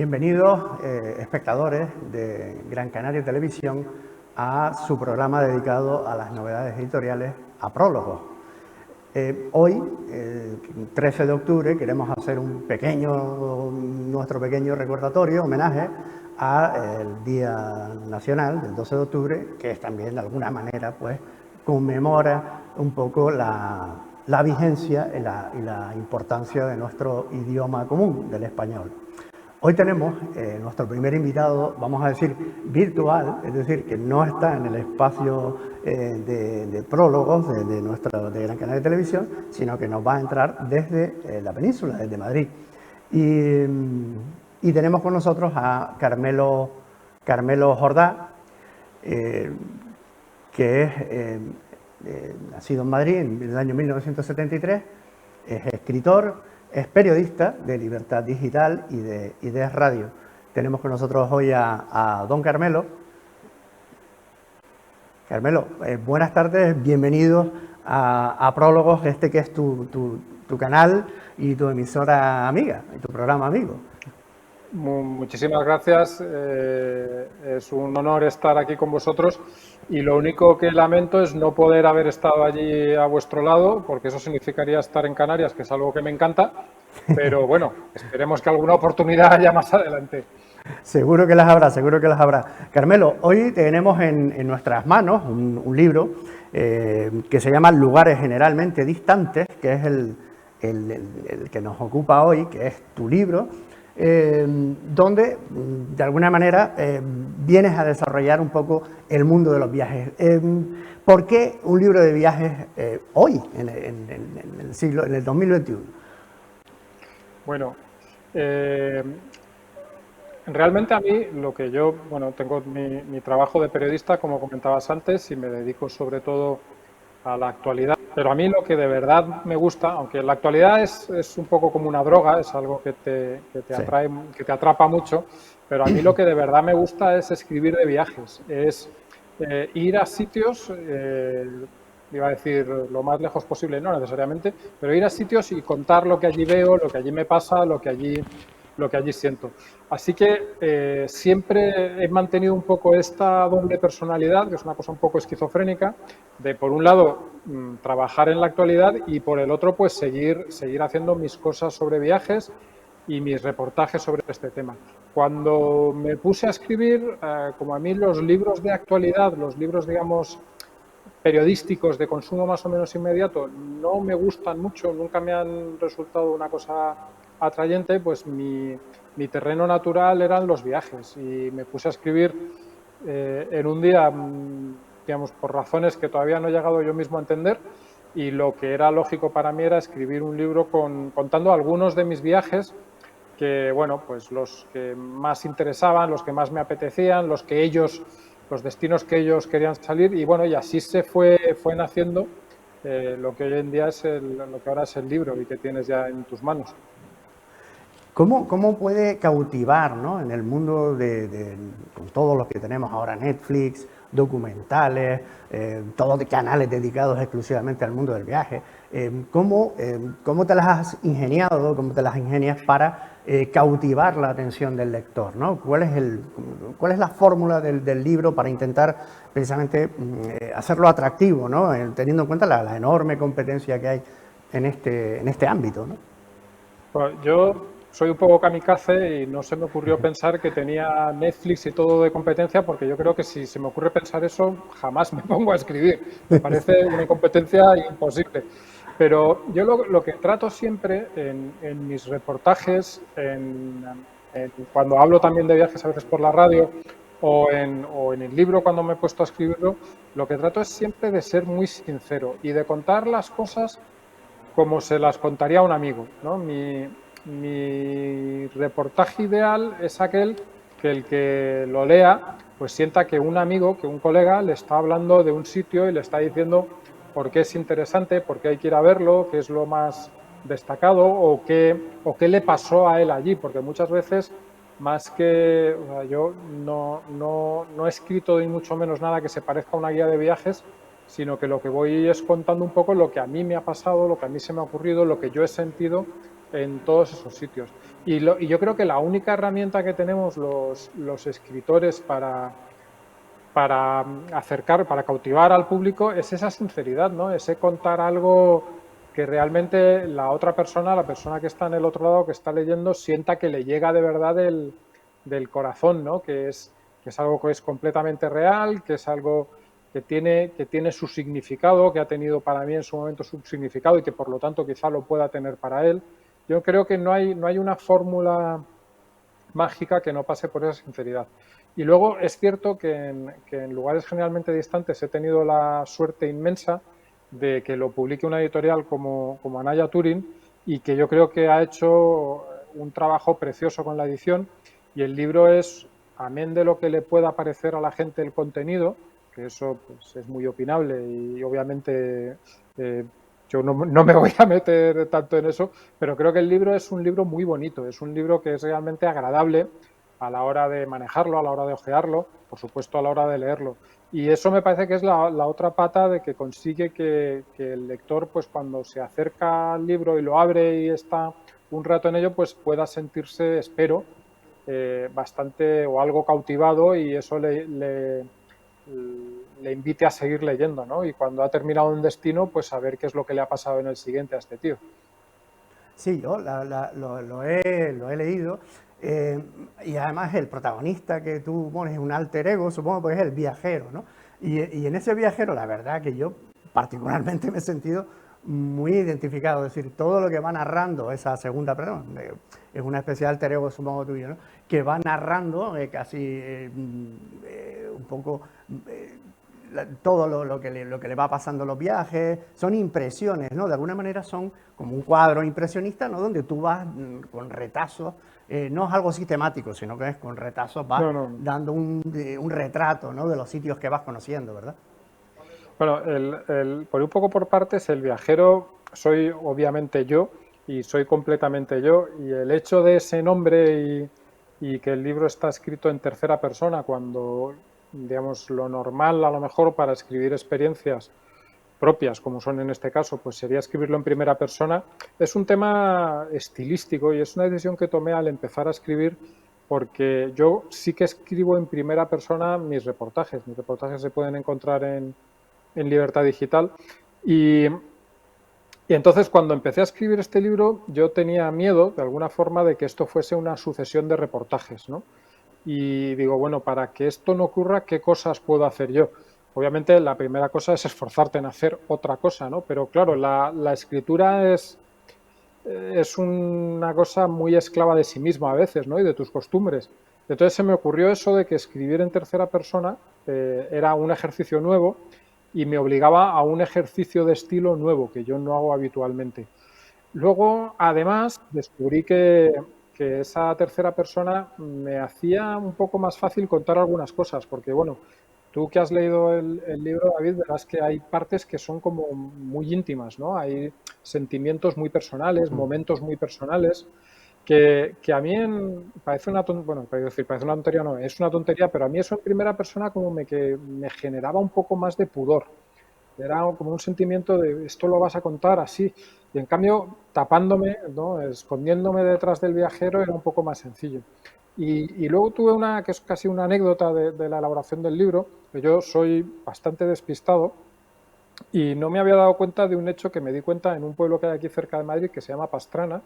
Bienvenidos, espectadores de Gran Canaria Televisión, a su programa dedicado a las novedades editoriales, a Prólogos. Hoy, 13 de octubre, queremos hacer nuestro pequeño recordatorio, homenaje al Día Nacional del 12 de octubre, que es también de alguna manera pues conmemora un poco la vigencia y la importancia de nuestro idioma común, del español. Hoy tenemos nuestro primer invitado, vamos a decir, virtual, es decir, que no está en el espacio de prólogos de Gran Canaria Televisión, sino que nos va a entrar desde la península, desde Madrid. Y tenemos con nosotros a Carmelo Jordá, que es nacido en Madrid en el año 1973, es escritor, es periodista de Libertad Digital y de Radio. Tenemos con nosotros hoy a don Carmelo. Carmelo, buenas tardes, bienvenidos a Prólogos, que es tu canal y tu emisora amiga, y tu programa amigo. Muchísimas gracias, es un honor estar aquí con vosotros y lo único que lamento es no poder haber estado allí a vuestro lado, porque eso significaría estar en Canarias, que es algo que me encanta, pero bueno, esperemos que alguna oportunidad haya más adelante. Seguro que las habrá, seguro que las habrá. Carmelo, hoy tenemos en nuestras manos un libro que se llama Lugares generalmente distantes, que es el que nos ocupa hoy, que es tu libro, donde de alguna manera vienes a desarrollar un poco el mundo de los viajes. ¿Por qué un libro de viajes hoy, en el 2021? Bueno, realmente a mí lo que yo, tengo mi trabajo de periodista, como comentabas antes, y me dedico sobre todo a la actualidad. Pero a mí lo que de verdad me gusta, aunque la actualidad es un poco como una droga, es algo que te atrae, que te atrapa mucho, pero a mí lo que de verdad me gusta es escribir de viajes, es ir a sitios, iba a decir lo más lejos posible, no necesariamente, pero ir a sitios y contar lo que allí veo, lo que allí me pasa, lo que allí siento. Así que siempre he mantenido un poco esta doble personalidad, que es una cosa un poco esquizofrénica, de por un lado trabajar en la actualidad y por el otro pues seguir haciendo mis cosas sobre viajes y mis reportajes sobre este tema. Cuando me puse a escribir, como a mí los libros de actualidad, los libros digamos periodísticos de consumo más o menos inmediato no me gustan mucho, nunca me han resultado una cosa atrayente, pues mi terreno natural eran los viajes y me puse a escribir en un día, digamos, por razones que todavía no he llegado yo mismo a entender, y lo que era lógico para mí era escribir un libro contando algunos de mis viajes que, bueno, pues los que más interesaban, los que más me apetecían, los destinos que ellos querían salir, y bueno, y así se fue naciendo lo que hoy en día es lo que ahora es el libro y que tienes ya en tus manos. ¿Cómo puede cautivar, ¿no?, en el mundo con todos los que tenemos ahora, Netflix, documentales, todos de canales dedicados exclusivamente al mundo del viaje? ¿Cómo te las has ingeniado, cómo te las ingenias para cautivar la atención del lector, ¿no? ¿Cuál es la fórmula del libro para intentar precisamente hacerlo atractivo, ¿no?, teniendo en cuenta la enorme competencia que hay en este ámbito, ¿no? Pues yo soy un poco kamikaze y no se me ocurrió pensar que tenía Netflix y todo de competencia, porque yo creo que si se me ocurre pensar eso, jamás me pongo a escribir. Me parece una incompetencia imposible. Pero yo lo que trato siempre en mis reportajes, cuando hablo también de viajes a veces por la radio o en el libro cuando me he puesto a escribirlo, lo que trato es siempre de ser muy sincero y de contar las cosas como se las contaría a un amigo, ¿no? Mi reportaje ideal es aquel que el que lo lea pues sienta que un amigo, que un colega le está hablando de un sitio y le está diciendo por qué es interesante, por qué hay que ir a verlo, qué es lo más destacado o qué le pasó a él allí, porque muchas veces más que, o sea, yo no he escrito ni mucho menos nada que se parezca a una guía de viajes, sino que lo que voy es contando un poco lo que a mí me ha pasado, lo que a mí se me ha ocurrido, lo que yo he sentido en todos esos sitios. Y yo creo que la única herramienta que tenemos los escritores para acercar, para cautivar al público es esa sinceridad, ¿no? Ese contar algo que realmente la otra persona, la persona que está en el otro lado, que está leyendo, sienta que le llega de verdad del corazón, ¿no? Que es algo que es completamente real, que es algo que tiene su significado, que ha tenido para mí en su momento su significado y que por lo tanto quizá lo pueda tener para él. Yo creo que no hay una fórmula mágica que no pase por esa sinceridad. Y luego es cierto que en lugares generalmente distantes he tenido la suerte inmensa de que lo publique una editorial como Anaya Turing y que yo creo que ha hecho un trabajo precioso con la edición y el libro es, amén de lo que le pueda parecer a la gente el contenido, que eso pues, es muy opinable y obviamente yo no me voy a meter tanto en eso, pero creo que el libro es un libro muy bonito, es un libro que es realmente agradable a la hora de manejarlo, a la hora de hojearlo, por supuesto a la hora de leerlo. Y eso me parece que es la otra pata de que consigue que el lector, pues cuando se acerca al libro y lo abre y está un rato en ello, pues pueda sentirse, espero, bastante o algo cautivado y eso le invite a seguir leyendo, ¿no? Y cuando ha terminado un destino, pues saber qué es lo que le ha pasado en el siguiente a este tío. Sí, yo lo he leído y además el protagonista que tú pones es un alter ego, supongo, porque es el viajero, ¿no? Y en ese viajero, la verdad que yo particularmente me he sentido muy identificado, es decir, todo lo que va narrando esa segunda persona, es una especie de alter ego, supongo tuyo, ¿no? Que va narrando casi un poco todo lo que le va pasando en los viajes, son impresiones, ¿no? De alguna manera son como un cuadro impresionista, ¿no? Donde tú vas con retazos, no es algo sistemático, sino que es con retazos, vas dando un retrato, ¿no? De los sitios que vas conociendo, ¿verdad? Bueno, por un poco por partes, el viajero soy obviamente yo y soy completamente yo y el hecho de ese nombre y que el libro está escrito en tercera persona cuando, digamos, lo normal a lo mejor para escribir experiencias propias, como son en este caso, pues sería escribirlo en primera persona, es un tema estilístico y es una decisión que tomé al empezar a escribir porque yo sí que escribo en primera persona mis reportajes se pueden encontrar en Libertad Digital. Y entonces cuando empecé a escribir este libro yo tenía miedo, de alguna forma, de que esto fuese una sucesión de reportajes, ¿no? Y digo, bueno, para que esto no ocurra, ¿qué cosas puedo hacer yo? Obviamente la primera cosa es esforzarte en hacer otra cosa, ¿no? Pero claro, la escritura es una cosa muy esclava de sí misma a veces, ¿no? Y de tus costumbres. Entonces se me ocurrió eso de que escribir en tercera persona era un ejercicio nuevo y me obligaba a un ejercicio de estilo nuevo que yo no hago habitualmente. Luego, además, descubrí que esa tercera persona me hacía un poco más fácil contar algunas cosas, porque bueno, tú que has leído el libro, David, verás que hay partes que son como muy íntimas, ¿no? Hay sentimientos muy personales, momentos muy personales, que a mí parece una tontería, bueno, parece una tontería, no, es una tontería, pero a mí eso en primera persona como que me generaba un poco más de pudor. Era como un sentimiento de esto lo vas a contar así. Y en cambio, tapándome, ¿no? Escondiéndome detrás del viajero era un poco más sencillo. Y luego tuve una que es casi una anécdota de la elaboración del libro, que yo soy bastante despistado y no me había dado cuenta de un hecho que me di cuenta en un pueblo que hay aquí cerca de Madrid que se llama Pastrana,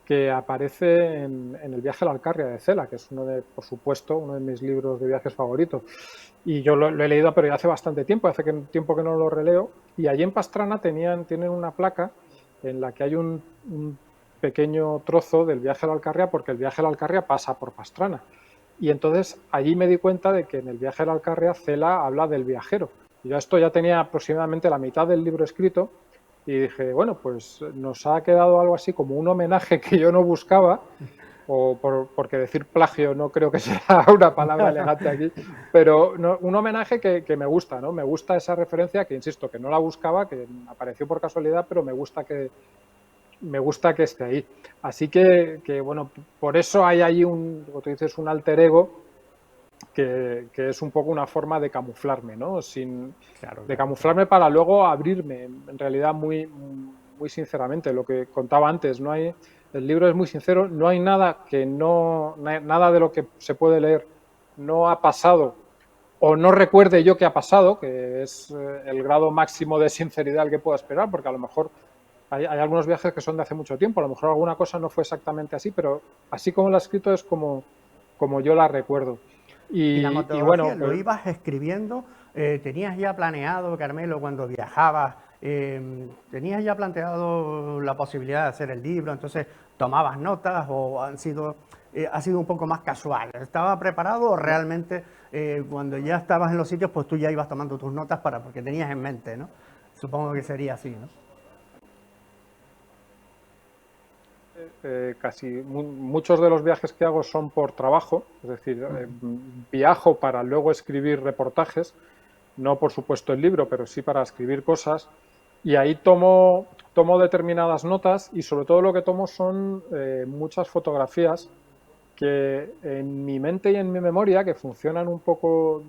que aparece en El viaje a la Alcarria de Cela, que es por supuesto, uno de mis libros de viajes favoritos. Y yo lo he leído, pero ya hace bastante tiempo, tiempo que no lo releo. Y allí en Pastrana tienen una placa en la que hay un pequeño trozo del viaje a la Alcarria, porque el viaje a la Alcarria pasa por Pastrana. Y entonces allí me di cuenta de que en el viaje a la Alcarria Cela habla del viajero. Y yo esto ya tenía aproximadamente la mitad del libro escrito y dije, bueno, pues nos ha quedado algo así como un homenaje que yo no buscaba, porque decir plagio no creo que sea una palabra elegante aquí, pero no, un homenaje que me gusta, ¿no? Me gusta esa referencia que, insisto, que no la buscaba, que apareció por casualidad, pero me gusta que esté ahí. Así que bueno, por eso hay ahí como tú dices, un alter ego que es un poco una forma de camuflarme, ¿no? De camuflarme para luego abrirme, en realidad muy sinceramente, lo que contaba antes, no hay el libro es muy sincero, no hay nada nada de lo que se puede leer no ha pasado o no recuerde yo que ha pasado, que es el grado máximo de sinceridad al que puedo esperar, porque a lo mejor hay algunos viajes que son de hace mucho tiempo, a lo mejor alguna cosa no fue exactamente así, pero así como la he escrito es como yo la recuerdo. ¿Y la Y metodología bueno, lo ibas escribiendo? ¿Tenías ya planeado, Carmelo, cuando viajabas, tenías ya planteado la posibilidad de hacer el libro? Entonces, ¿tomabas notas o ha sido un poco más casual? ¿Estaba preparado o realmente cuando ya estabas en los sitios, pues tú ya ibas tomando tus notas porque tenías en mente, ¿no? Supongo que sería así, ¿no? muchos de los viajes que hago son por trabajo, es decir, viajo para luego escribir reportajes, no por supuesto el libro, pero sí para escribir cosas, y ahí tomo determinadas notas y sobre todo lo que tomo son muchas fotografías que en mi mente y en mi memoria, que funcionan un poco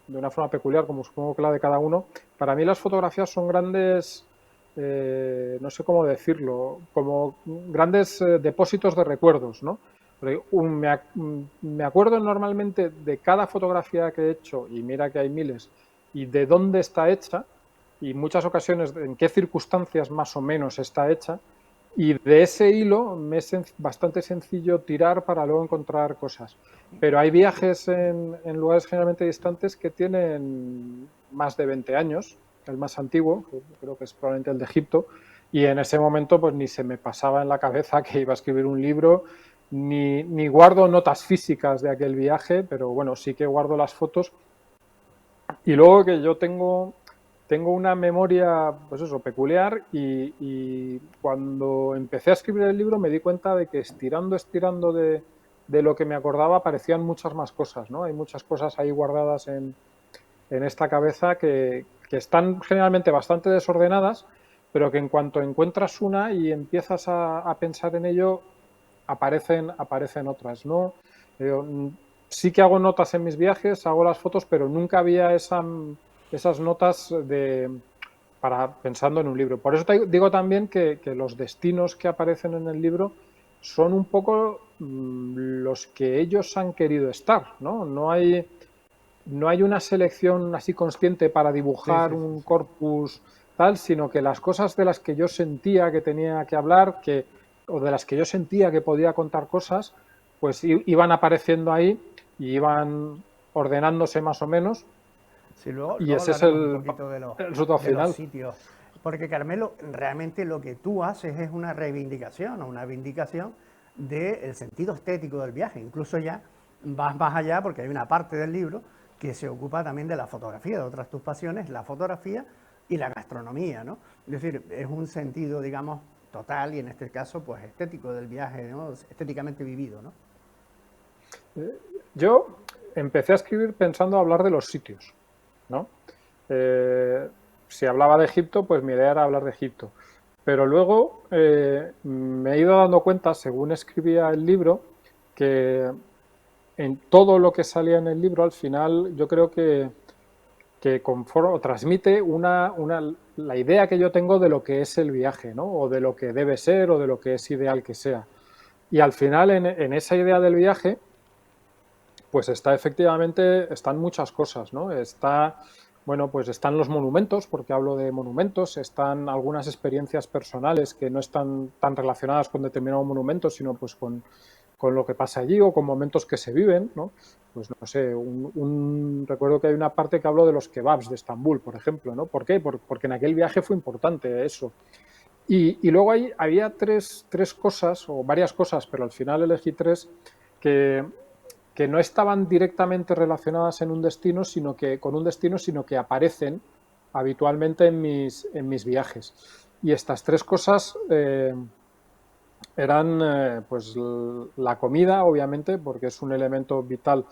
de una forma peculiar, como supongo que la de cada uno, para mí las fotografías son grandes, no sé cómo decirlo, como grandes depósitos de recuerdos, ¿no? Me acuerdo normalmente de cada fotografía que he hecho, y mira que hay miles, y de dónde está hecha, y muchas ocasiones en qué circunstancias más o menos está hecha, y de ese hilo me es bastante sencillo tirar para luego encontrar cosas. Pero hay viajes en lugares generalmente distantes que tienen más de 20 años, el más antiguo, que creo que es probablemente el de Egipto, y en ese momento pues ni se me pasaba en la cabeza que iba a escribir un libro, ni guardo notas físicas de aquel viaje, pero bueno, sí que guardo las fotos. Y luego que yo tengo una memoria, pues eso, peculiar y cuando empecé a escribir el libro me di cuenta de que estirando de lo que me acordaba aparecían muchas más cosas, ¿no? Hay muchas cosas ahí guardadas en esta cabeza que están generalmente bastante desordenadas, pero que en cuanto encuentras una y empiezas a pensar en ello, aparecen otras, ¿no? Sí que hago notas en mis viajes, hago las fotos, pero nunca había esas notas para pensando en un libro. Por eso te digo también que los destinos que aparecen en el libro son un poco los que ellos han querido estar, ¿no? No hay una selección así consciente para Sí, dibujar sí, sí, un sí. corpus tal, sino que las cosas de las que yo sentía que tenía que hablar, o de las que yo sentía que podía contar cosas, pues iban apareciendo ahí y iban ordenándose más o menos, Sí, luego, y luego ese es hablaremos un poquito el resultado de los final. sitios, porque Carmelo, realmente lo que tú haces es una reivindicación o una vindicación del sentido estético del viaje. Incluso ya vas más allá porque hay una parte del libro que se ocupa también de la fotografía, de otras tus pasiones, la fotografía y la gastronomía, ¿no? Es decir, es un sentido, digamos, total y en este caso, pues estético del viaje, ¿no? Estéticamente vivido, ¿no? Yo empecé a escribir pensando hablar de los sitios, ¿no? Si hablaba de Egipto, pues mi idea era hablar de Egipto. Pero luego me he ido dando cuenta, según escribía el libro, que en todo lo que salía en el libro, al final, yo creo que conforme, o transmite la idea que yo tengo de lo que es el viaje, ¿no? O de lo que debe ser, o de lo que es ideal que sea. Y al final, en esa idea del viaje, pues está efectivamente, están muchas cosas, ¿no? Bueno, pues están los monumentos, porque hablo de monumentos, están algunas experiencias personales que no están tan relacionadas con determinados monumentos, sino pues con lo que pasa allí o con momentos que se viven, ¿no? Pues no sé, recuerdo que hay una parte que hablo de los kebabs de Estambul, por ejemplo, ¿no? ¿Por qué? Porque en aquel viaje fue importante eso. Y luego había tres cosas, o varias cosas, pero al final elegí tres, que, que no estaban directamente relacionadas con un destino, sino que aparecen habitualmente en mis viajes. Y estas tres cosas eran pues la comida, obviamente, porque es un elemento vital,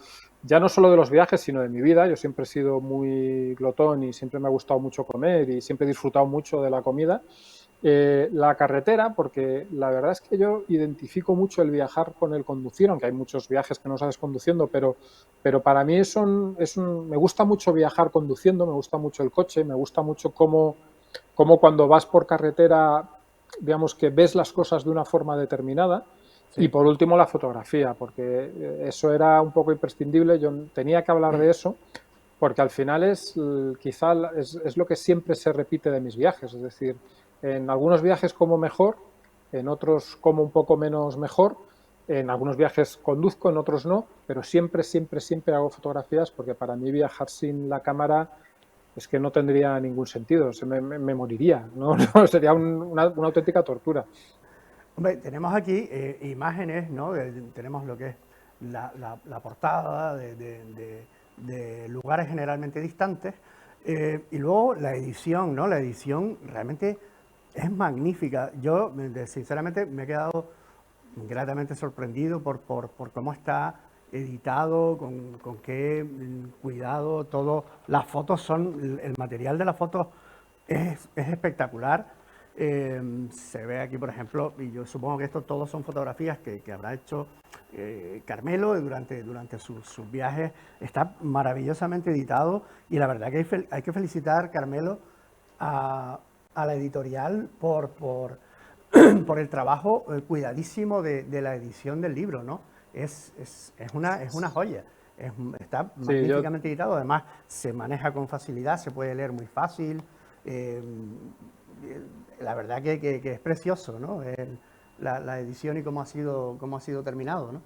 ya no solo de los viajes, sino de mi vida. Yo siempre he sido muy glotón y siempre me ha gustado mucho comer y siempre he disfrutado mucho de la comida. La carretera, porque la verdad es que yo identifico mucho el viajar con el conducir, aunque hay muchos viajes que no sabes conduciendo, pero para mí me gusta mucho viajar conduciendo, me gusta mucho el coche, me gusta mucho cómo cuando vas por carretera digamos que ves las cosas de una forma determinada. Sí. Y por último la fotografía, porque eso era un poco imprescindible, yo tenía que hablar de eso, porque al final quizá es lo que siempre se repite de mis viajes, es decir, en algunos viajes como mejor, en otros como un poco menos mejor, en algunos viajes conduzco, en otros no, pero siempre, siempre, siempre hago fotografías, porque para mí viajar sin la cámara es que no tendría ningún sentido, me moriría, ¿no? No, sería una auténtica tortura. Hombre, tenemos aquí imágenes, ¿no? Tenemos lo que es la portada de lugares generalmente distantes y luego la edición, ¿no? La edición realmente es magnífica. Yo, sinceramente, me he quedado gratamente sorprendido por cómo está editado, con qué cuidado, todo. Las fotos son, el material de las fotos es espectacular. Se ve aquí, por ejemplo, y yo supongo que esto todos son fotografías que habrá hecho Carmelo durante sus viajes. Está maravillosamente editado y la verdad que hay que felicitar, Carmelo, a la editorial por el trabajo cuidadísimo de la edición del libro, ¿no? Es una joya. Está magníficamente editado, además se maneja con facilidad, se puede leer muy fácil. La verdad que es precioso, ¿no? La edición y cómo ha sido terminado, ¿no?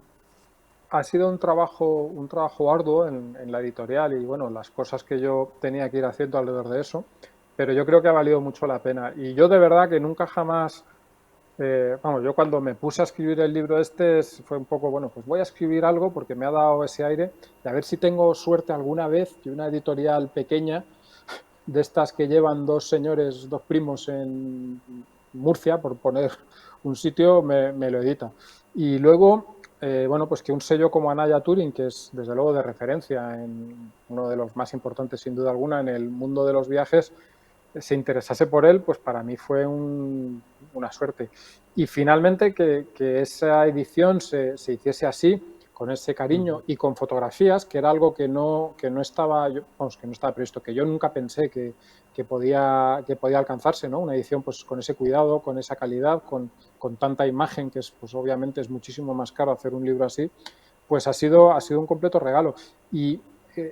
Ha sido un trabajo arduo en la editorial y bueno, las cosas que yo tenía que ir haciendo alrededor de eso, pero yo creo que ha valido mucho la pena. Y yo de verdad que nunca jamás, vamos, yo cuando me puse a escribir el libro fue un poco, bueno, pues voy a escribir algo porque me ha dado ese aire y a ver si tengo suerte alguna vez que una editorial pequeña de estas que llevan dos señores, dos primos en Murcia, por poner un sitio, me lo edita. Y luego, bueno, pues que un sello como Anaya Touring, que es desde luego de referencia, en uno de los más importantes sin duda alguna en el mundo de los viajes, se interesase por él, pues para mí fue una suerte. Y finalmente que esa edición se hiciese así, con ese cariño y con fotografías, que era algo que no estaba, vamos, que no estaba previsto, que yo nunca pensé que podía alcanzarse, ¿no? Una edición pues con ese cuidado, con esa calidad, con tanta imagen, que es, pues obviamente es muchísimo más caro hacer un libro así, pues ha sido un completo regalo. Y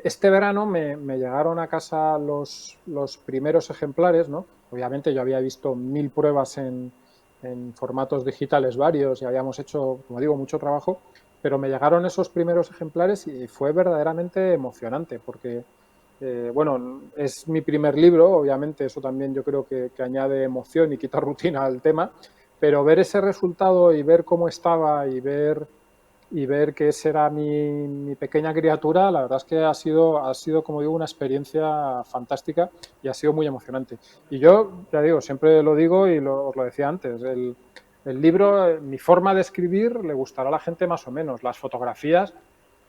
este verano me llegaron a casa los primeros ejemplares, ¿no? Obviamente yo había visto 1000 pruebas en formatos digitales varios y habíamos hecho, como digo, mucho trabajo, pero me llegaron esos primeros ejemplares y fue verdaderamente emocionante porque, bueno, es mi primer libro, obviamente eso también yo creo que añade emoción y quita rutina al tema, pero ver ese resultado y ver cómo estaba y ver que esa era mi pequeña criatura, la verdad es que ha sido, como digo, una experiencia fantástica y ha sido muy emocionante. Y yo, ya digo, siempre lo digo y os lo decía antes, el libro, mi forma de escribir le gustará a la gente más o menos, las fotografías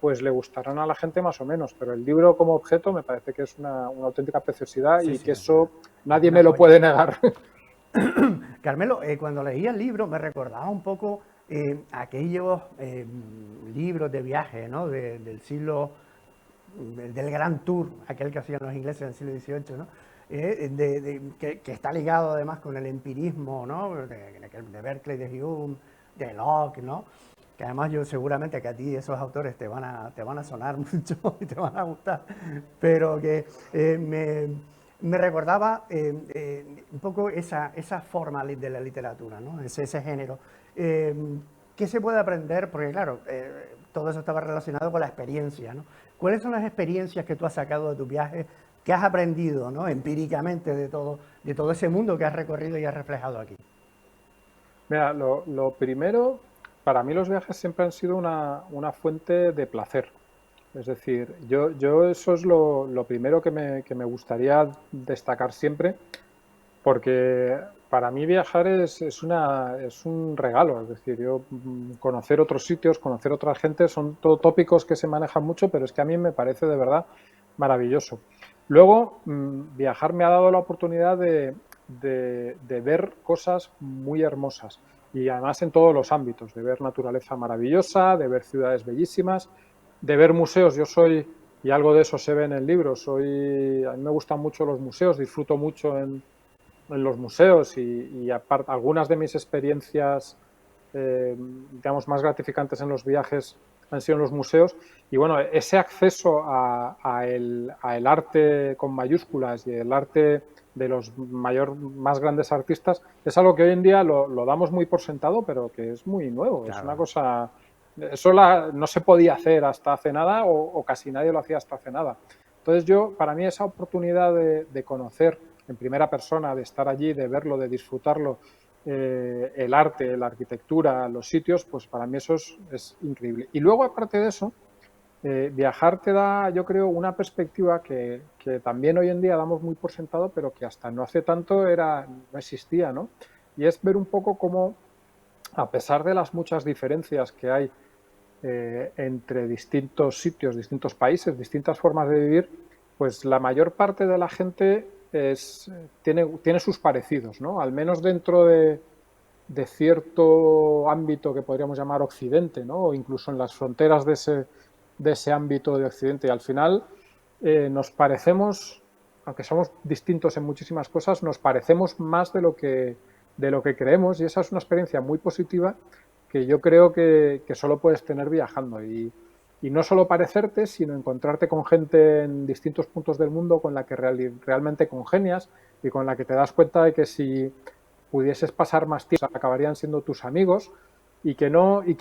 pues le gustarán a la gente más o menos, pero el libro como objeto me parece que es una auténtica preciosidad y que eso nadie me lo puede negar. Carmelo, cuando leía el libro me recordaba un poco aquellos libros de viaje, ¿no? Del siglo, del Gran Tour, aquel que hacían los ingleses en el siglo XVIII, ¿no? Que está ligado además con el empirismo, ¿no? De Berkeley, de Hume, de Locke, ¿no? Que además yo seguramente que a ti esos autores te van a sonar mucho y te van a gustar, pero que me recordaba un poco esa forma de la literatura, ¿no? Ese género. ¿Qué se puede aprender? Porque claro, todo eso estaba relacionado con la experiencia, ¿no? ¿Cuáles son las experiencias que tú has sacado de tu viaje, que has aprendido, ¿no? Empíricamente de todo ese mundo que has recorrido y has reflejado aquí? Mira, lo primero, para mí los viajes siempre han sido una fuente de placer. Es decir, yo eso es lo primero que me gustaría destacar siempre, porque para mí viajar es un regalo. Es decir, yo conocer otros sitios, conocer otra gente, son todo tópicos que se manejan mucho, pero es que a mí me parece de verdad maravilloso. Luego, viajar me ha dado la oportunidad de ver cosas muy hermosas y además en todos los ámbitos, de ver naturaleza maravillosa, de ver ciudades bellísimas, de ver museos. Yo soy, y algo de eso se ve en el libro, a mí me gustan mucho los museos, disfruto mucho en en los museos y algunas de mis experiencias, digamos, más gratificantes en los viajes han sido en los museos. Y bueno, ese acceso a el arte con mayúsculas y el arte de los más grandes artistas es algo que hoy en día lo damos muy por sentado, pero que es muy nuevo. Es una Claro. cosa... Eso no se podía hacer hasta hace nada o casi nadie lo hacía hasta hace nada. Entonces para mí esa oportunidad de conocer en primera persona, de estar allí, de verlo, de disfrutarlo, el arte, la arquitectura, los sitios, pues para mí eso es increíble. Y luego, aparte de eso, viajar te da, yo creo, una perspectiva que también hoy en día damos muy por sentado, pero que hasta no hace tanto no existía, ¿no? Y es ver un poco cómo, a pesar de las muchas diferencias que hay entre distintos sitios, distintos países, distintas formas de vivir, pues la mayor parte de la gente tiene sus parecidos, ¿no? Al menos dentro de cierto ámbito que podríamos llamar Occidente, ¿no? O incluso en las fronteras de ese ámbito de Occidente. Y al final nos parecemos, aunque somos distintos en muchísimas cosas, nos parecemos más de lo que creemos, y esa es una experiencia muy positiva que yo creo que solo puedes tener viajando. Y no solo parecerte, sino encontrarte con gente en distintos puntos del mundo con la que realmente congenias y con la que te das cuenta de que si pudieses pasar más tiempo acabarían siendo tus amigos, que no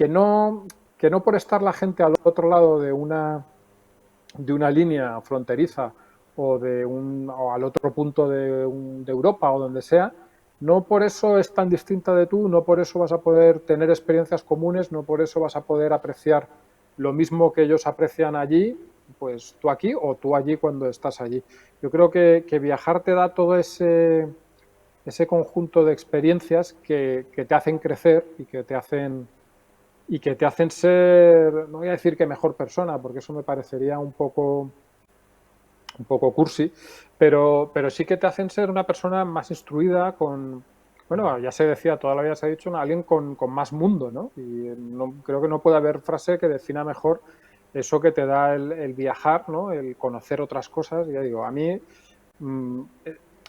por estar la gente al otro lado de una línea fronteriza o al otro punto de Europa o donde sea, no por eso es tan distinta de tú, no por eso vas a poder tener experiencias comunes, no por eso vas a poder apreciar lo mismo que ellos aprecian allí, pues tú aquí o tú allí cuando estás allí. Yo creo que viajar te da todo ese conjunto de experiencias que te hacen crecer y que te hacen ser, no voy a decir que mejor persona, porque eso me parecería un poco cursi, pero sí que te hacen ser una persona más instruida, bueno, ya se decía, toda la vida se ha dicho, alguien con más mundo, ¿no? Y creo que no puede haber frase que defina mejor eso que te da el viajar, ¿no? El conocer otras cosas. Ya digo, a mí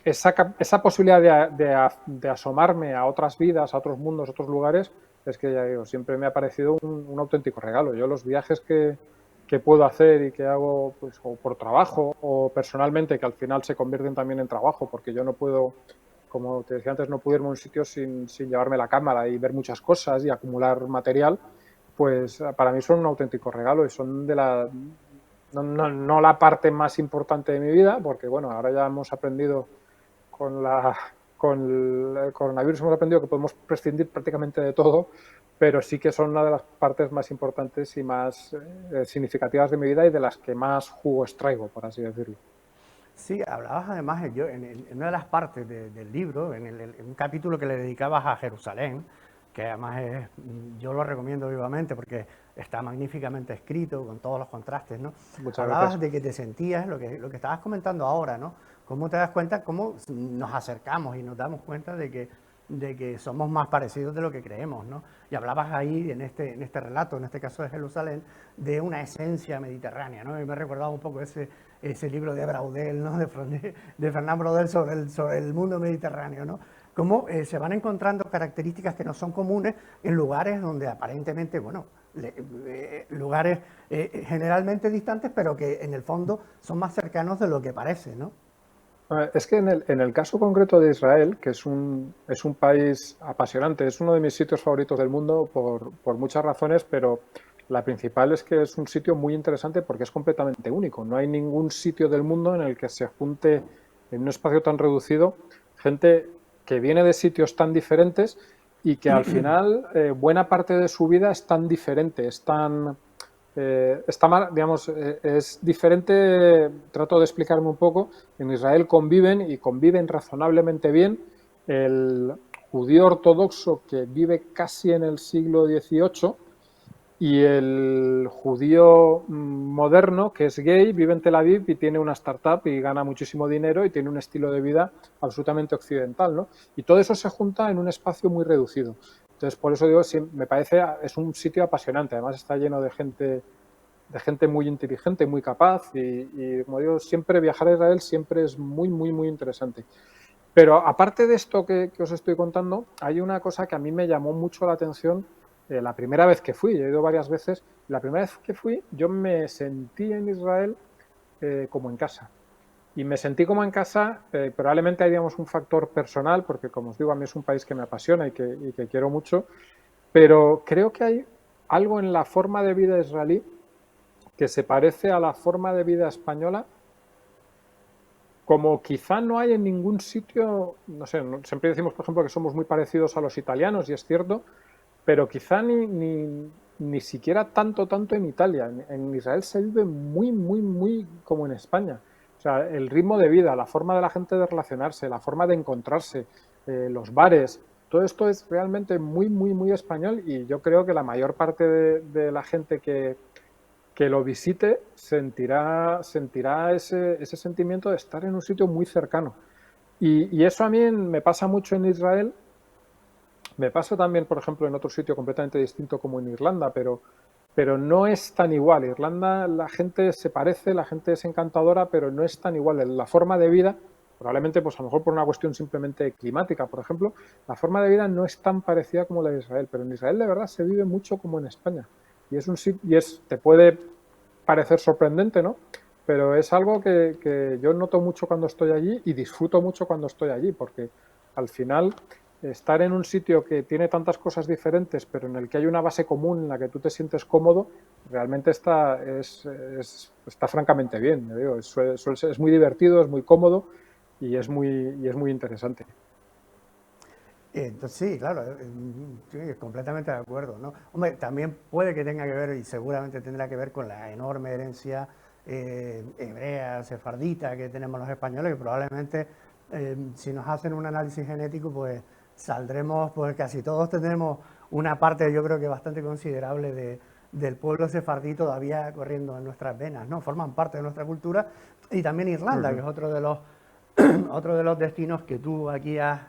esa posibilidad de asomarme a otras vidas, a otros mundos, a otros lugares, es que ya digo, siempre me ha parecido un auténtico regalo. Yo los viajes que puedo hacer y que hago pues o por trabajo o personalmente, que al final se convierten también en trabajo, porque yo no puedo, como te decía antes, no puedo irme a un sitio sin llevarme la cámara y ver muchas cosas y acumular material, pues para mí son un auténtico regalo y son no la parte más importante de mi vida, porque bueno, ahora ya hemos aprendido con el coronavirus hemos aprendido que podemos prescindir prácticamente de todo, pero sí que son una de las partes más importantes y más significativas de mi vida y de las que más jugo extraigo, por así decirlo. Sí, hablabas además, yo, en una de las partes del libro, en un capítulo que le dedicabas a Jerusalén, que además yo lo recomiendo vivamente porque está magníficamente escrito, con todos los contrastes, ¿no? Muchas Hablabas gracias. de que te sentías, lo que estabas comentando ahora, ¿no? Cómo te das cuenta, cómo nos acercamos y nos damos cuenta de que somos más parecidos de lo que creemos, ¿no? Y hablabas ahí, en este relato, en este caso de Jerusalén, de una esencia mediterránea, ¿no? Y me he recordado un poco ese libro de Braudel, ¿no? De Fernand Braudel sobre el mundo mediterráneo, ¿no? Cómo se van encontrando características que no son comunes en lugares donde aparentemente, bueno, lugares generalmente distantes, pero que en el fondo son más cercanos de lo que parece, ¿no? Es que en el caso concreto de Israel, que es un país apasionante, es uno de mis sitios favoritos del mundo por muchas razones, pero la principal es que es un sitio muy interesante porque es completamente único. No hay ningún sitio del mundo en el que se junte en un espacio tan reducido gente que viene de sitios tan diferentes y que al final buena parte de su vida es tan diferente, digamos, es diferente, trato de explicarme un poco, en Israel conviven y conviven razonablemente bien el judío ortodoxo que vive casi en el siglo XVIII y el judío moderno que es gay, vive en Tel Aviv y tiene una startup y gana muchísimo dinero y tiene un estilo de vida absolutamente occidental, ¿no? Y todo eso se junta en un espacio muy reducido. Entonces, por eso digo, me parece, es un sitio apasionante. Además, está lleno de gente muy inteligente, muy capaz. Y como digo, siempre viajar a Israel siempre es muy, muy, muy interesante. Pero aparte de esto que os estoy contando, hay una cosa que a mí me llamó mucho la atención la primera vez que fui. He ido varias veces. La primera vez que fui, yo me sentí en Israel como en casa. Y me sentí como en casa, probablemente hay, digamos, un factor personal, porque como os digo, a mí es un país que me apasiona y que quiero mucho, pero creo que hay algo en la forma de vida israelí que se parece a la forma de vida española, como quizá no hay en ningún sitio, no sé, siempre decimos, por ejemplo, que somos muy parecidos a los italianos, y es cierto, pero quizá ni siquiera tanto en Italia. En Israel se vive muy como en España. O sea, el ritmo de vida, la forma de la gente de relacionarse, la forma de encontrarse, los bares, todo esto es realmente muy español, y yo creo que la mayor parte de la gente que lo visite sentirá ese sentimiento de estar en un sitio muy cercano. Y eso a mí me pasa mucho en Israel. Me pasa también, por ejemplo, en otro sitio completamente distinto como en Irlanda, pero no es tan igual. Irlanda, la gente se parece, la gente es encantadora, pero no es tan igual. La forma de vida, probablemente pues a lo mejor por una cuestión simplemente climática, por ejemplo, la forma de vida no es tan parecida como la de Israel, pero en Israel de verdad se vive mucho como en España. Te puede parecer sorprendente, ¿no? Pero es algo que yo noto mucho cuando estoy allí y disfruto mucho cuando estoy allí, porque al final estar en un sitio que tiene tantas cosas diferentes, pero en el que hay una base común en la que tú te sientes cómodo, realmente está francamente bien. Digo, es muy divertido, es muy cómodo y es muy interesante. Entonces, sí, claro, sí, completamente de acuerdo, ¿no? Hombre, también puede que tenga que ver, y seguramente tendrá que ver con la enorme herencia hebrea, sefardita que tenemos los españoles, que probablemente si nos hacen un análisis genético, pues saldremos, pues casi todos tenemos una parte, yo creo que bastante considerable del pueblo sefardí todavía corriendo en nuestras venas, ¿no? Forman parte de nuestra cultura, y también Irlanda, que es otro de los destinos que tú aquí has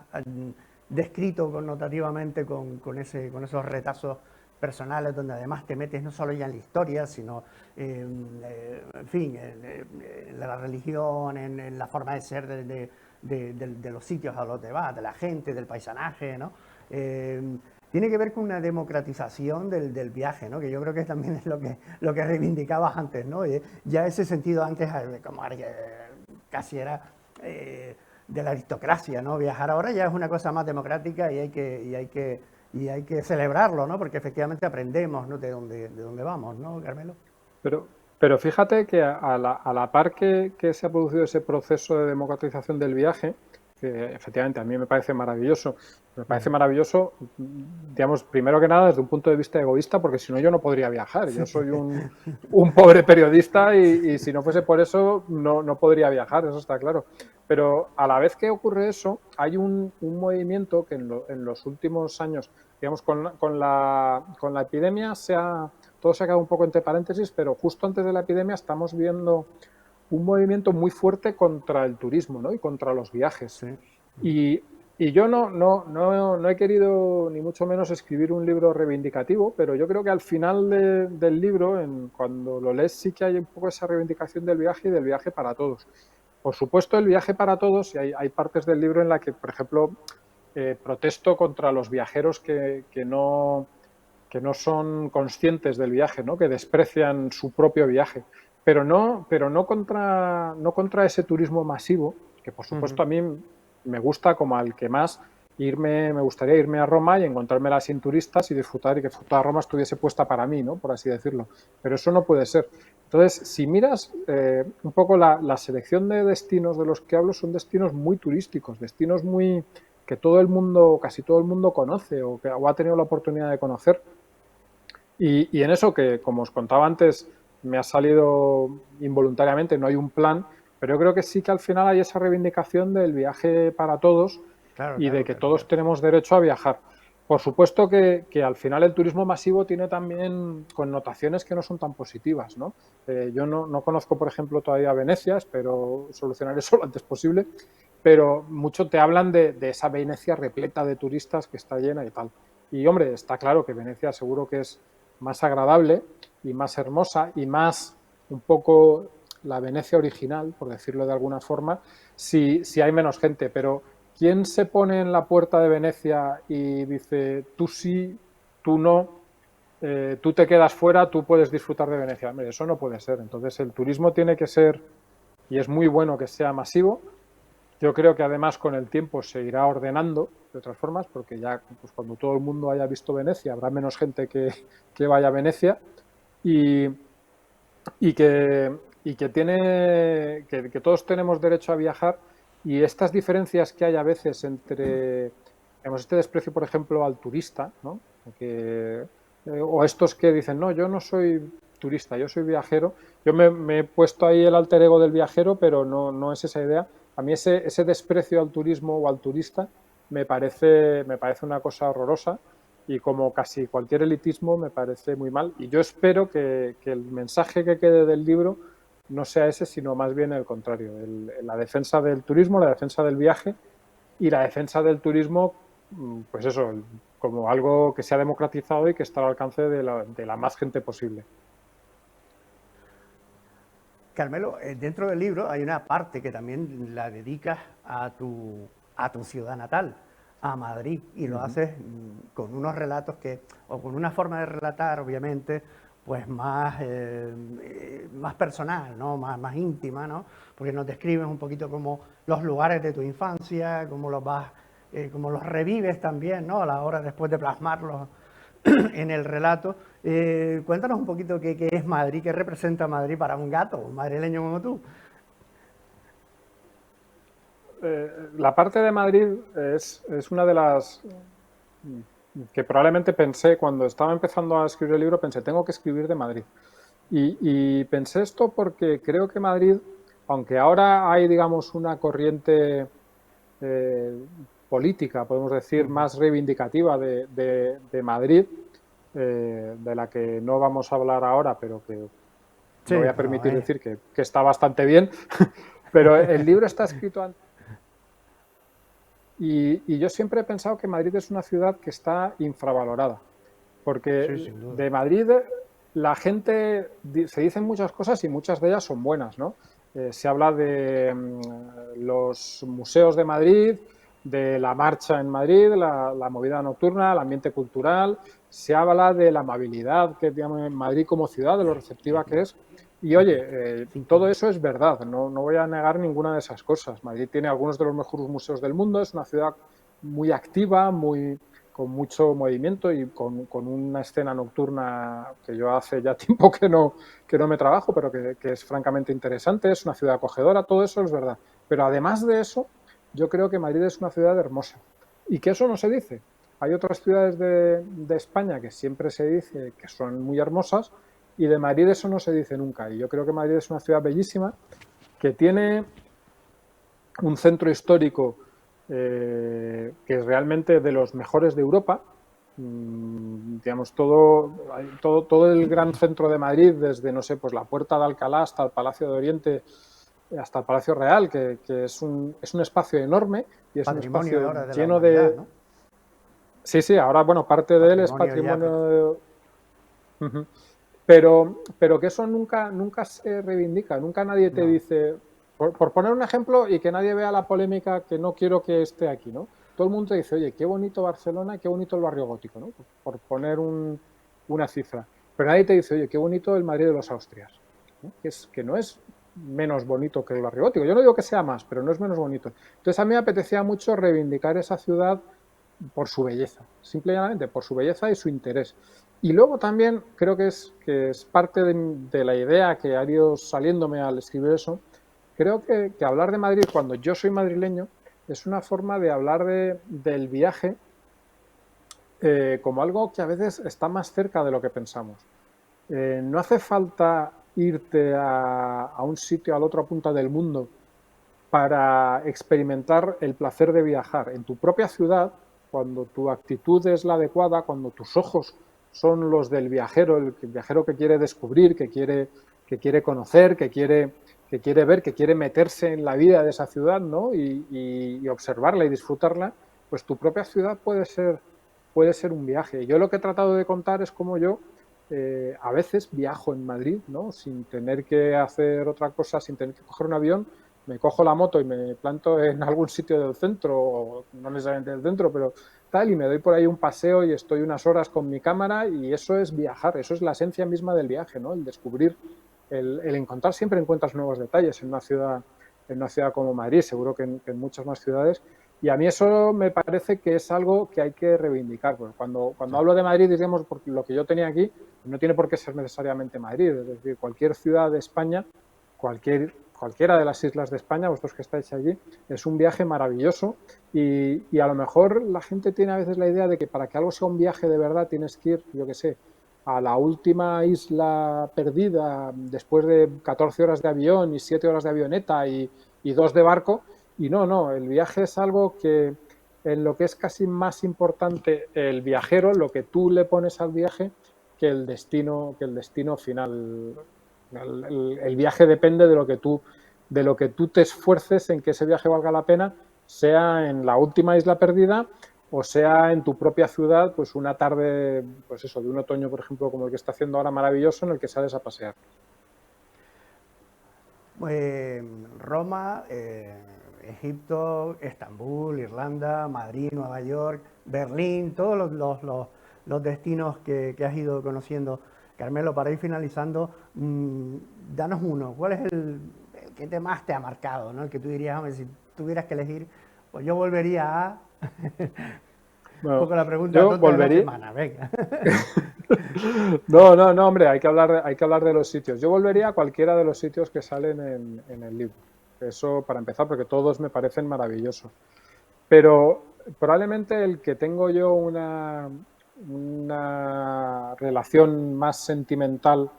descrito connotativamente con esos retazos personales, donde además te metes no solo ya en la historia, sino en fin, en la religión, en la forma de ser de los sitios a los que vas, de la gente, del paisanaje, ¿no? Tiene que ver con una democratización del viaje, ¿no? Que yo creo que también es lo que reivindicabas antes, ¿no? Ya ese sentido antes como casi era de la aristocracia, ¿no? Viajar ahora ya es una cosa más democrática y hay que celebrarlo, ¿no? Porque efectivamente aprendemos, ¿no? de dónde vamos, ¿no, Carmelo? Pero fíjate que a la par que se ha producido ese proceso de democratización del viaje, que efectivamente a mí me parece maravilloso, digamos, primero que nada desde un punto de vista egoísta, porque si no yo no podría viajar. Yo soy un pobre periodista y si no fuese por eso no podría viajar, eso está claro. Pero a la vez que ocurre eso, hay un movimiento que en los últimos años, digamos, con la epidemia todo se ha quedado un poco entre paréntesis, pero justo antes de la epidemia estamos viendo un movimiento muy fuerte contra el turismo, ¿no? Y contra los viajes. Sí. Y yo no he querido ni mucho menos escribir un libro reivindicativo, pero yo creo que al final del libro, cuando lo lees, sí que hay un poco esa reivindicación del viaje y del viaje para todos. Por supuesto, el viaje para todos, y hay partes del libro en la que, por ejemplo, protesto contra los viajeros que no son conscientes del viaje, ¿no? Que desprecian su propio viaje, pero no contra ese turismo masivo, que por supuesto a mí me gusta como al que más me gustaría irme a Roma y encontrármela sin turistas y disfrutar, y que toda Roma estuviese puesta para mí, ¿no? Por así decirlo. Pero eso no puede ser. Entonces, si miras un poco la selección de destinos de los que hablo, son destinos muy turísticos, destinos que todo el mundo, casi todo el mundo conoce o ha tenido la oportunidad de conocer. Y en eso que, como os contaba antes, me ha salido involuntariamente, no hay un plan, pero yo creo que sí que al final hay esa reivindicación del viaje para todos, Claro, y de que claro. todos tenemos derecho a viajar. Por supuesto que al final el turismo masivo tiene también connotaciones que no son tan positivas, ¿no? Yo no conozco, por ejemplo, todavía Venecia, espero solucionar eso lo antes posible, pero mucho te hablan de esa Venecia repleta de turistas que está llena y tal. Y hombre, está claro que Venecia seguro que es más agradable y más hermosa y más un poco la Venecia original, por decirlo de alguna forma, si hay menos gente, pero ¿quién se pone en la puerta de Venecia y dice tú sí, tú no, tú te quedas fuera, tú puedes disfrutar de Venecia? Hombre, eso no puede ser. Entonces el turismo tiene que ser, y es muy bueno que sea masivo. Yo creo que además con el tiempo se irá ordenando de otras formas, porque ya pues, cuando todo el mundo haya visto Venecia habrá menos gente que vaya a Venecia y, y que, y que, tiene, que todos tenemos derecho a viajar, y estas diferencias que hay a veces entre digamos, este desprecio, por ejemplo, al turista, ¿no? O estos que dicen, no, yo no soy turista, yo soy viajero. Yo me he puesto ahí el alter ego del viajero, pero no, no es esa idea. A mí ese desprecio al turismo o al turista me parece una cosa horrorosa, y como casi cualquier elitismo me parece muy mal. Y yo espero que el mensaje que quede del libro no sea ese, sino más bien el contrario, la defensa del turismo, la defensa del viaje y la defensa del turismo, pues eso, como algo que se ha democratizado y que está al alcance de la más gente posible. Carmelo, dentro del libro hay una parte que también la dedicas a tu ciudad natal, a Madrid, y lo haces con unos relatos o con una forma de relatar, obviamente, pues más personal, ¿no? Más íntima, ¿no? Porque nos describes un poquito como los lugares de tu infancia, cómo los revives también, ¿no? A la hora después de plasmarlos en el relato. Cuéntanos un poquito qué es Madrid, qué representa Madrid para un gato, un madrileño como tú. La parte de Madrid es una de las que probablemente pensé cuando estaba empezando a escribir el libro, pensé, tengo que escribir de Madrid. Y pensé esto porque creo que Madrid, aunque ahora hay, digamos, una corriente política, podemos decir, más reivindicativa de Madrid, de la que no vamos a hablar ahora, pero que Sí, me voy a bueno, permitir decir que está bastante bien, pero el libro está escrito antes. Y yo siempre he pensado que Madrid es una ciudad que está infravalorada, porque sí, sin duda. de Madrid la gente se dicen muchas cosas y muchas de ellas son buenas, ¿no? Se habla de los museos de Madrid, de la marcha en Madrid, la movida nocturna, el ambiente cultural, se habla de la amabilidad que tiene Madrid como ciudad, de lo receptiva que es. Y oye, todo eso es verdad, no, no voy a negar ninguna de esas cosas. Madrid tiene algunos de los mejores museos del mundo, es una ciudad muy activa, con mucho movimiento y con una escena nocturna que yo hace ya tiempo que no me trabajo, pero que es francamente interesante, es una ciudad acogedora, todo eso es verdad. Pero además de eso, yo creo que Madrid es una ciudad hermosa y que eso no se dice. Hay otras ciudades de España que siempre se dice que son muy hermosas, y de Madrid eso no se dice nunca. Y yo creo que Madrid es una ciudad bellísima que tiene un centro histórico que es realmente de los mejores de Europa. Digamos, todo el gran centro de Madrid, desde, no sé, pues la Puerta de Alcalá hasta el Palacio de Oriente, hasta el Palacio Real, que es un espacio enorme y es un Patrimonio espacio ahora de la lleno humanidad, de... ¿no? Sí, sí, ahora, bueno, parte de él es Patrimonio ya. patrimonio... Pero que eso nunca se reivindica, nunca nadie te No. dice, por poner un ejemplo y que nadie vea la polémica, que no quiero que esté aquí, ¿no? Todo el mundo te dice, oye, qué bonito Barcelona y qué bonito el barrio gótico, ¿no? Por poner una cifra. Pero nadie te dice, oye, qué bonito el Madrid de los Austrias, ¿no? Que no es menos bonito que el barrio gótico. Yo no digo que sea más, pero no es menos bonito. Entonces a mí me apetecía mucho reivindicar esa ciudad por su belleza, simplemente por su belleza y su interés. Y luego también creo que es parte de la idea que ha ido saliéndome al escribir eso. Creo que hablar de Madrid cuando yo soy madrileño es una forma de hablar del viaje como algo que a veces está más cerca de lo que pensamos. No hace falta irte a un sitio, a la otra punta del mundo, para experimentar el placer de viajar. En tu propia ciudad, cuando tu actitud es la adecuada, cuando tus ojos son los del viajero, el viajero que quiere descubrir, que quiere conocer, que quiere ver, que quiere meterse en la vida de esa ciudad, ¿no? y observarla y disfrutarla, pues tu propia ciudad puede ser un viaje. Yo lo que he tratado de contar es cómo yo a veces viajo en Madrid, ¿no? Sin tener que hacer otra cosa, sin tener que coger un avión, me cojo la moto y me planto en algún sitio del centro, o no necesariamente del centro, pero tal, y me doy por ahí un paseo y estoy unas horas con mi cámara, y eso es viajar, eso es la esencia misma del viaje, ¿no? El descubrir, el encontrar, siempre encuentras nuevos detalles en una ciudad como Madrid, seguro que en muchas más ciudades, y a mí eso me parece que es algo que hay que reivindicar. Porque cuando hablo de Madrid, digamos, porque lo que yo tenía aquí no tiene por qué ser necesariamente Madrid, es decir, cualquier ciudad de España, cualquiera de las islas de España, vosotros que estáis allí, es un viaje maravilloso, y a lo mejor la gente tiene a veces la idea de que para que algo sea un viaje de verdad tienes que ir, yo qué sé, a la última isla perdida después de 14 horas de avión y 7 horas de avioneta y 2 de barco. Y no, el viaje es algo que en lo que es casi más importante el viajero, lo que tú le pones al viaje, que el destino final. El viaje depende de lo que tú te esfuerces en que ese viaje valga la pena, sea en la última isla perdida o sea en tu propia ciudad, pues una tarde, pues eso, de un otoño, por ejemplo, como el que está haciendo ahora, maravilloso, en el que sales a pasear. Roma, Egipto, Estambul, Irlanda, Madrid, Nueva York, Berlín, todos los destinos que has ido conociendo. Carmelo, para ir finalizando, danos uno. ¿Cuál es el que más te ha marcado, ¿no? El que tú dirías, hombre, si tuvieras que elegir, pues yo volvería a... Un Bueno, poco la pregunta yo tonta de la volvería. semana, venga. No, hombre, hay que hablar de los sitios. Yo volvería a cualquiera de los sitios que salen en el libro. Eso para empezar, porque todos me parecen maravillosos. Pero probablemente el que tengo yo una relación más sentimental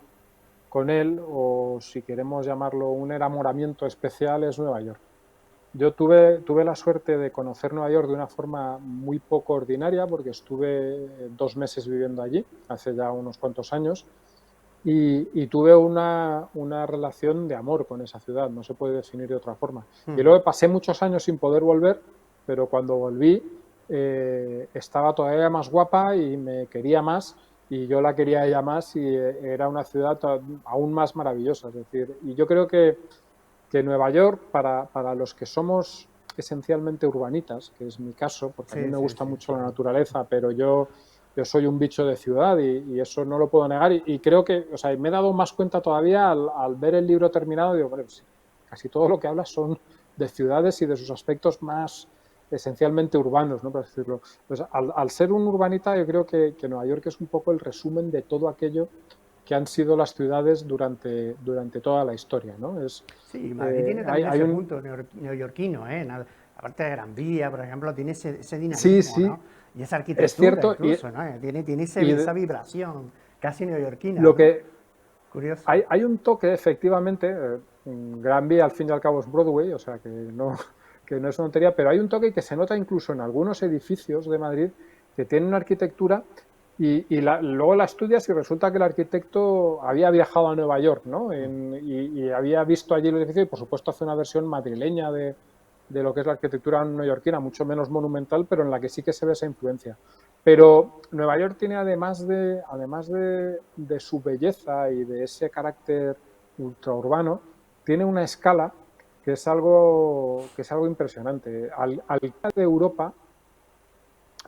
con él, o si queremos llamarlo un enamoramiento especial, es Nueva York. Yo tuve la suerte de conocer Nueva York de una forma muy poco ordinaria, porque estuve 2 meses viviendo allí, hace ya unos cuantos años, y tuve una relación de amor con esa ciudad, no se puede definir de otra forma. Y luego pasé muchos años sin poder volver, pero cuando volví estaba todavía más guapa y me quería más, y yo la quería a ella más, y era una ciudad aún más maravillosa. Es decir, y yo creo que Nueva York, para los que somos esencialmente urbanitas, que es mi caso, porque a mí Sí, me sí, gusta sí, mucho la claro. naturaleza, pero yo soy un bicho de ciudad, y eso no lo puedo negar, y creo que, o sea, me he dado más cuenta todavía al ver el libro terminado, digo, bueno, pues, casi todo lo que habla son de ciudades y de sus aspectos más esencialmente urbanos, ¿no? Por decirlo. Pues al ser un urbanita, yo creo que Nueva York es un poco el resumen de todo aquello que han sido las ciudades durante toda la historia, ¿no? Sí, Madrid tiene también Hay ese un... punto neoyorquino, ¿eh? Aparte de Gran Vía, por ejemplo, tiene ese Sí, dinamismo, sí, ¿no? Y esa es arquitectura cierto, incluso, ¿no? Tiene y esa vibración casi neoyorquina, lo ¿no? que Curioso. hay un toque, efectivamente, Gran Vía al fin y al cabo es Broadway, o sea que no es una tontería, pero hay un toque que se nota incluso en algunos edificios de Madrid que tienen una arquitectura, luego la estudias y resulta que el arquitecto había viajado a Nueva York, ¿no? Y había visto allí el edificio, y por supuesto hace una versión madrileña de lo que es la arquitectura neoyorquina, mucho menos monumental, pero en la que sí que se ve esa influencia. Pero Nueva York tiene, además de su belleza y de ese carácter ultraurbano, tiene una escala que es algo impresionante. Al de Europa,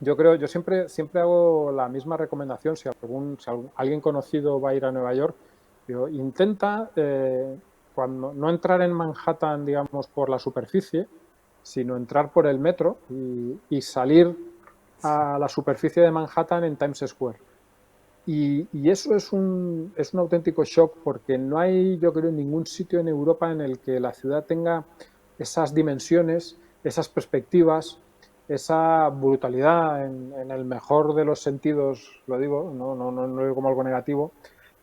yo siempre hago la misma recomendación, si alguien conocido va a ir a Nueva York, digo, intenta no entrar en Manhattan, digamos, por la superficie, sino entrar por el metro y salir a la superficie de Manhattan en Times Square. Y eso es un auténtico shock, porque no hay, yo creo, ningún sitio en Europa en el que la ciudad tenga esas dimensiones, esas perspectivas, esa brutalidad en el mejor de los sentidos, lo digo, no lo digo como algo negativo.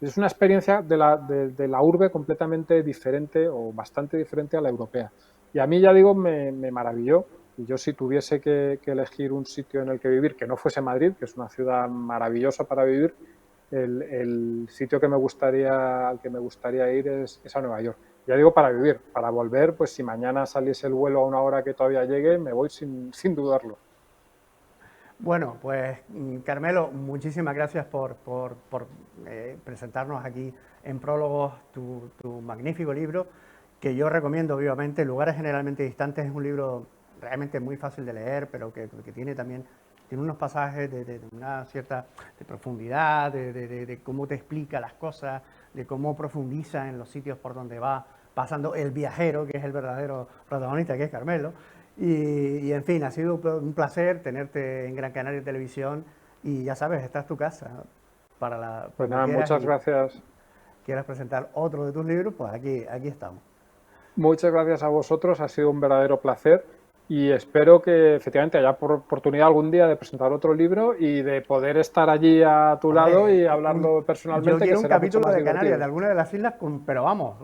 Es una experiencia de la urbe completamente diferente, o bastante diferente a la europea. Y a mí, ya digo, me maravilló. Y yo, si tuviese que elegir un sitio en el que vivir que no fuese Madrid, que es una ciudad maravillosa para vivir, el sitio al que me gustaría ir es a Nueva York. Ya digo, para vivir. Para volver, pues si mañana saliese el vuelo a una hora que todavía llegue, me voy sin dudarlo. Bueno, pues Carmelo, muchísimas gracias por presentarnos aquí en Prólogos tu magnífico libro. que yo recomiendo vivamente. Lugares generalmente distantes es un libro realmente muy fácil de leer, pero que tiene también unos pasajes de una cierta de profundidad, de cómo te explica las cosas, de cómo profundiza en los sitios por donde va pasando el viajero, que es el verdadero protagonista, que es Carmelo. Y en fin, ha sido un placer tenerte en Gran Canaria Televisión y ya sabes, esta es tu casa, ¿no? Pues nada, muchas gracias. Quieras presentar otro de tus libros, pues aquí estamos. Muchas gracias a vosotros, ha sido un verdadero placer y espero que efectivamente haya oportunidad algún día de presentar otro libro y de poder estar allí a tu lado y hablarlo personalmente. Yo quiero que un será capítulo mucho más de Canarias, divertido. de alguna de las islas, pero vamos.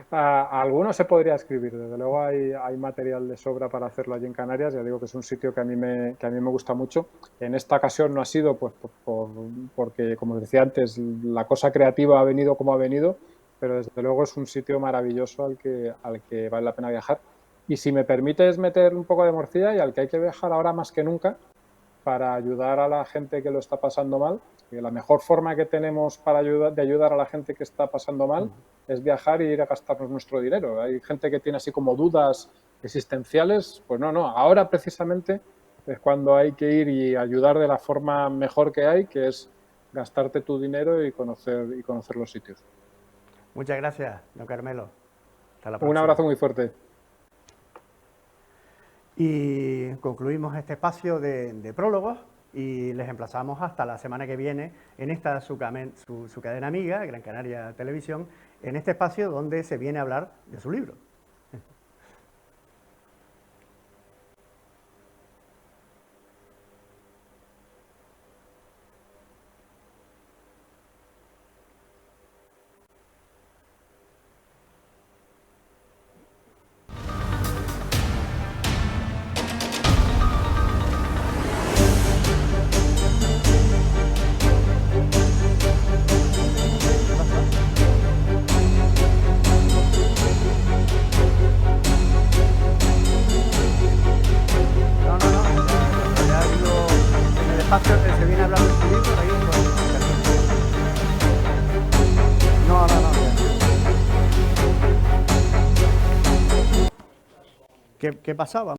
A algunos se podría escribir, desde luego hay material de sobra para hacerlo allí en Canarias, ya digo que es un sitio que a mí me gusta mucho. En esta ocasión no ha sido pues porque, como decía antes, la cosa creativa ha venido como ha venido, pero desde luego es un sitio maravilloso al que vale la pena viajar. Y si me permites meter un poco de morcilla, y al que hay que viajar ahora más que nunca para ayudar a la gente que lo está pasando mal, que la mejor forma que tenemos de ayudar a la gente que está pasando mal es viajar y ir a gastarnos nuestro dinero. Hay gente que tiene así como dudas existenciales, pues no, ahora precisamente es cuando hay que ir y ayudar de la forma mejor que hay, que es gastarte tu dinero y conocer los sitios. Muchas gracias, don Carmelo. Hasta la Un próxima. abrazo muy fuerte. Y concluimos este espacio de prólogos y les emplazamos hasta la semana que viene en esta su cadena amiga, Gran Canaria Televisión, en este espacio donde se viene a hablar de su libro. Se viene hablando de su libro, ahí no. ¿Qué pasaba?